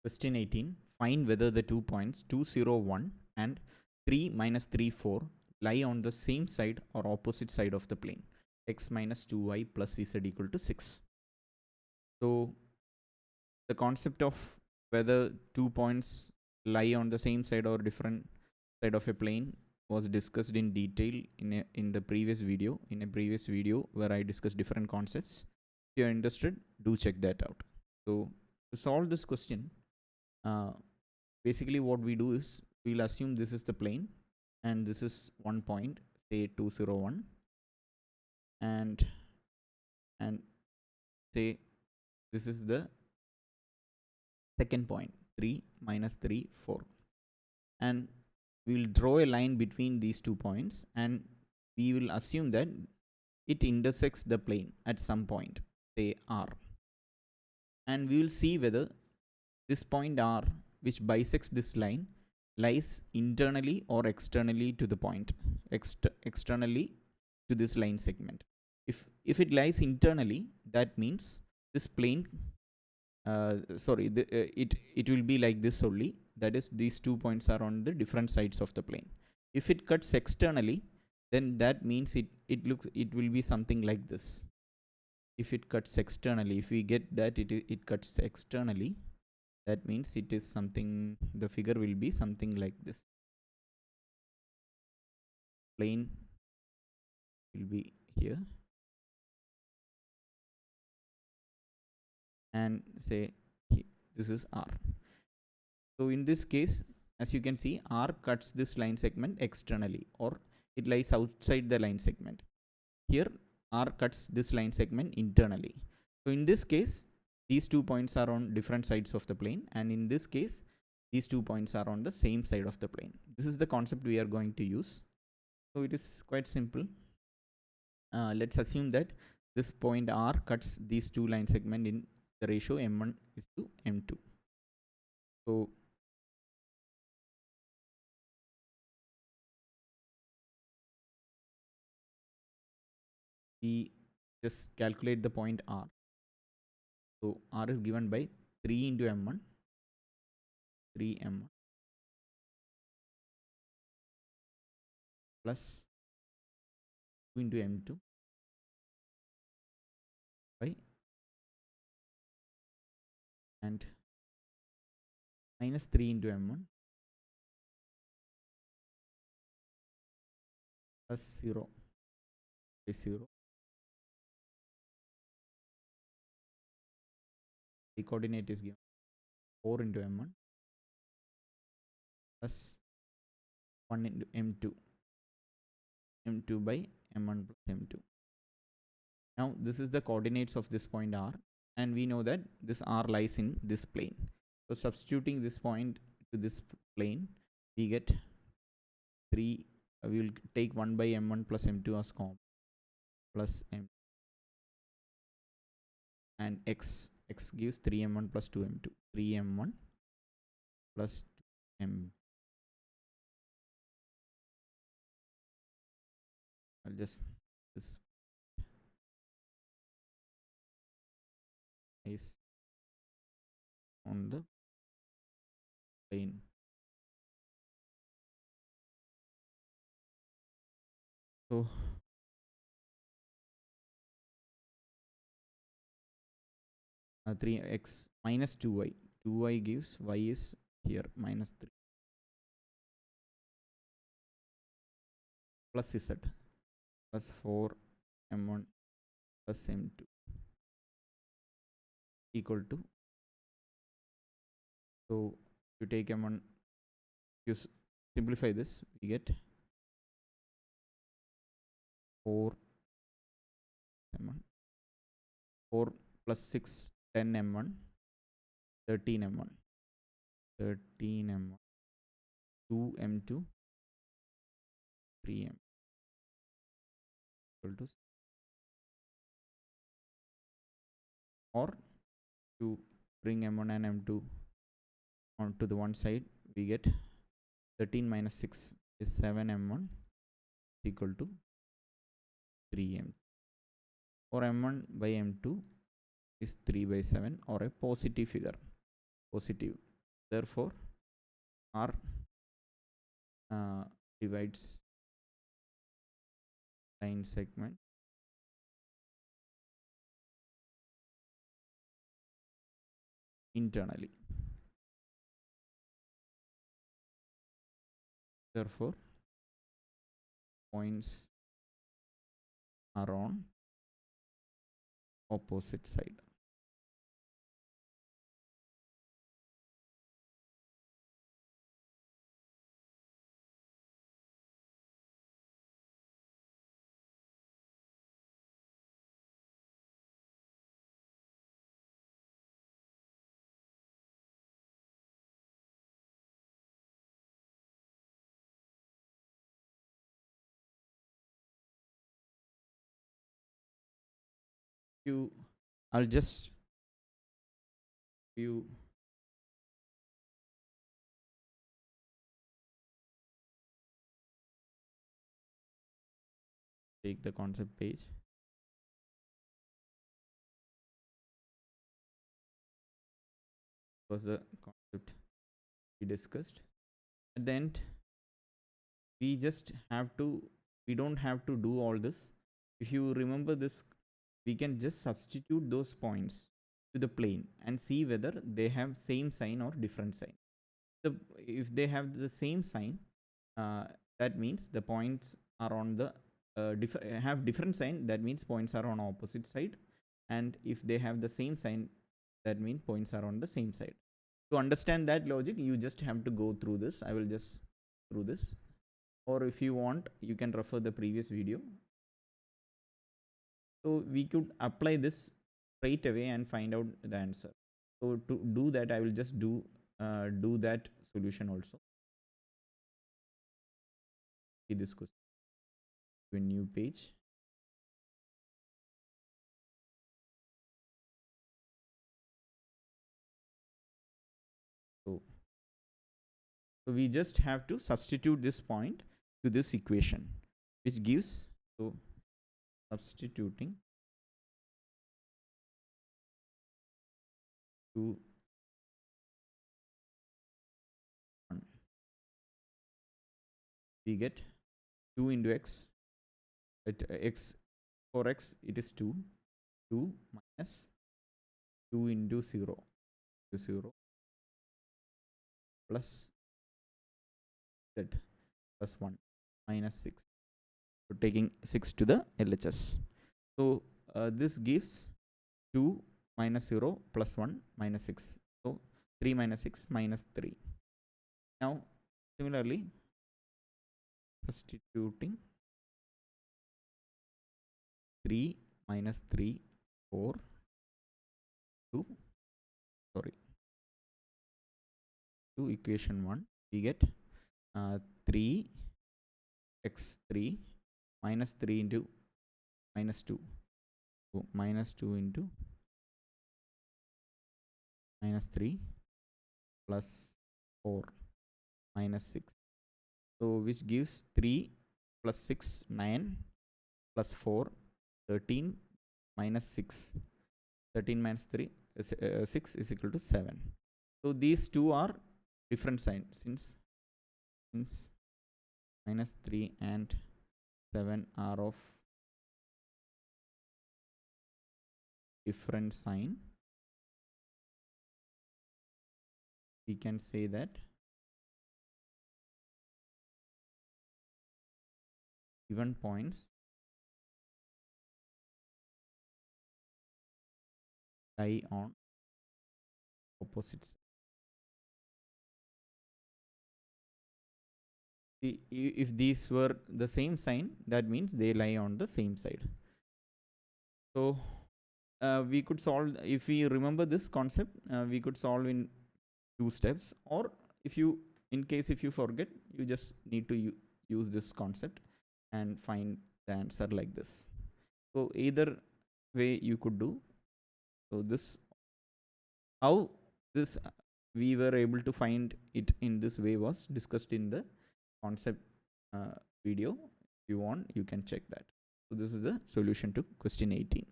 Question 18. Find whether the 2 points 2, 0, 1 and 3, minus 3, 4 lie on the same side or opposite side of the plane. X minus 2y plus z equal to 6. So the concept of whether 2 points lie on the same side or different side of a plane was discussed in detail in the previous video, where I discussed different concepts. If you are interested, do check that out. So to solve this question, basically what we do is we'll assume this is the plane and this is one point, say 201, and say this is the second point, 3, minus 3, 4, and we will draw a line between these 2 points and we will assume that it intersects the plane at some point, say R, and we will see whether this point R, which bisects this line, lies internally or externally to the point, externally to this line segment. If it lies internally, that means this plane, it will be like this only. That is, these 2 points are on the different sides of the plane. If it cuts externally, then that means it will be something like this. If it cuts externally, if we get that it cuts externally, that means it is something, the figure will be something like this. Plane will be here, and say this is R. So in this case, as you can see, R cuts this line segment externally, or it lies outside the line segment. Here R cuts this line segment internally. So in this case, these 2 points are on different sides of the plane, and in this case these 2 points are on the same side of the plane. This is the concept we are going to use. So it is quite simple. Let's assume that this point R cuts these 2 line segments in the ratio m1 is to m2. So we just calculate the point R. So R is given by 3 into m1, 3 m1 plus 2 into m2 by and minus 3 into m1 plus 0 by 0. The coordinate is given 4 into m1 plus 1 into m2 by m1 plus m2. Now this is the coordinates of this point R, and we know that this R lies in this plane. So substituting this point to this plane, we get 3. We will take 1 by m1 plus m2 as common, plus m, and x gives 3m1 plus 2m2, 3m1 plus 2m. I'll just this is on the plane. So 3x minus 2y. 2y gives y is here minus 3 plus z plus 4 m1 plus m2 equal to. So you take m1, you simplify this, we get 4 m1, 4 plus 6, 10 m1, 13 m1, 13 m1, 2 m2, 3 m equal to, or to bring m1 and m2 onto the one side, we get 13 minus 6 is 7 m1 equal to 3 m, or m1 by m2 is 3 by 7, or a positive figure, positive Therefore, R divides line segment internally. Therefore, points are on opposite side. I'll just you take the concept page. Was the concept we discussed. At the end, we don't have to do all this. If you remember this, we can just substitute those points to the plane and see whether they have same sign or different sign. If they have the same sign, that means the points are on the have different sign, that means points are on opposite side. And if they have the same sign, that means points are on the same side. To understand that logic, you just have to go through this. I will just through this, or if you want, you can refer the previous video. So we could apply this straight away and find out the answer. So to do that, I will just do that solution also. See this question to a new page. So we just have to substitute this point to this equation, which gives, so substituting to 1, we get 2 into x. At x, for x it is 2 minus 2 into 0 plus z plus 1 minus 6. So taking 6 to the LHS. So this gives 2 minus 0 plus 1 minus 6. So 3 minus 6 minus 3. Now similarly, substituting 3 minus 3, 4, 2, to equation 1, we get 3 x3 minus 3 into minus 2. So minus 2 into minus 3 plus 4 minus 6. So which gives 3 plus 6, 9 plus 4, 13 minus 6. 13 minus 3 is 6 is equal to 7. So these two are different signs, since minus 3 and 7 are of different sign. We can say that given points lie on opposites. If these were the same sign, that means they lie on the same side. So we could solve, if we remember this concept, we could solve in 2 steps, or if you, in case if you forget, you just need to use this concept and find the answer like this. So either way you could do. So this, how this we were able to find it in this way was discussed in the concept video. If you want, you can check that. So this is the solution to question 18.